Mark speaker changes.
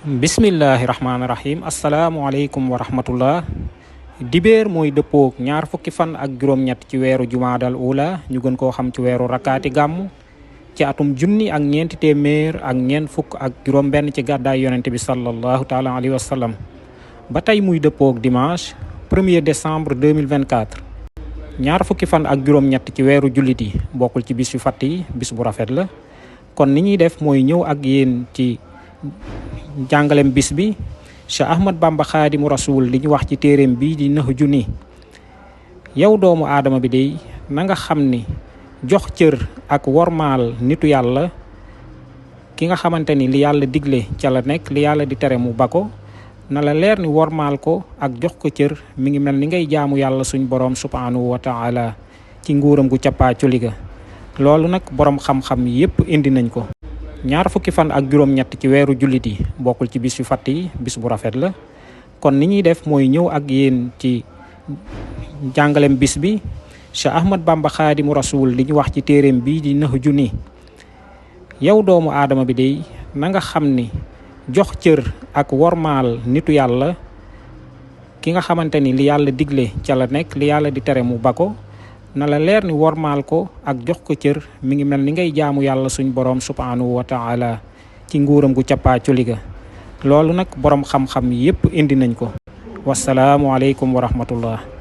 Speaker 1: bismillahirrahmanirrahim. Assalamualaikum warahmatullah. Dibeer mooy dëppoog ñaar fukki fan ak juróom-ñett ci weeru jumaadal ula ñu gën koo xam ci weeru rakkaati gàmmu ci atum junni ak ñeenti téeméer ak ñeent fukk ak juróom benn ci gàddaay yonente bi sallallahu taala alayhi wa sallam. Ba tey muy dëppoog dimanche 1er décembre 2024. ñaar fukki fan ak juróom-ñett ci weeru jullit yi bokkul ci bis yu fatt yi, bis bu rafet la. Kon ni ñuy def mooy ñëw ak yéen ci jàngalem bis bi Cheikh Ahmad Bamba Xaadimu Rasul li ñu wax ci téeréem bii di Nahju ni yow doomu aadama bi dey na nga xam ni jox cër ak wormaal nitu yàlla ki nga xamante ni li yàlla digle ca la nekk, li yàlla di tere mu ba ko, na la leer ni wormaal ko ak jox ko cër mi ngi mel ni ngay jaamu yàlla suñ boroom subhanahu wa taala ci nguuram gu cappaa coliga. Loolu nag boroom xam-xam yépp indi nañ ko. ñaar fukki fan ak juróom-ñett ci weeru jullit yi bokkul ci bis yu fatt yi, bis bu rafet la. Kon ni ñuy def mooy ñëw ak yéen ci jàngalem bis bi Cheikh Ahmad Bamba Xaadimu Rasul li ñu wax ci téeréem bii di Nahju ni yow doomu aadama bi dey na nga xam ni jox cër ak wormaal nitu yàlla ki nga xamante ni li yàlla digle ca la nekk, li yàlla di tere mu ba ko, na la leer ni wormaal ko ak jox ko cër mi ngi mel ni ngay jaamu yàlla suñ boroom subhanahu wa taala ci nguuram gu cappaa coliga. Loolu nag boroom xam-xam yépp indi nañ ko. Wasalaamu aleykum wa rahmatullah.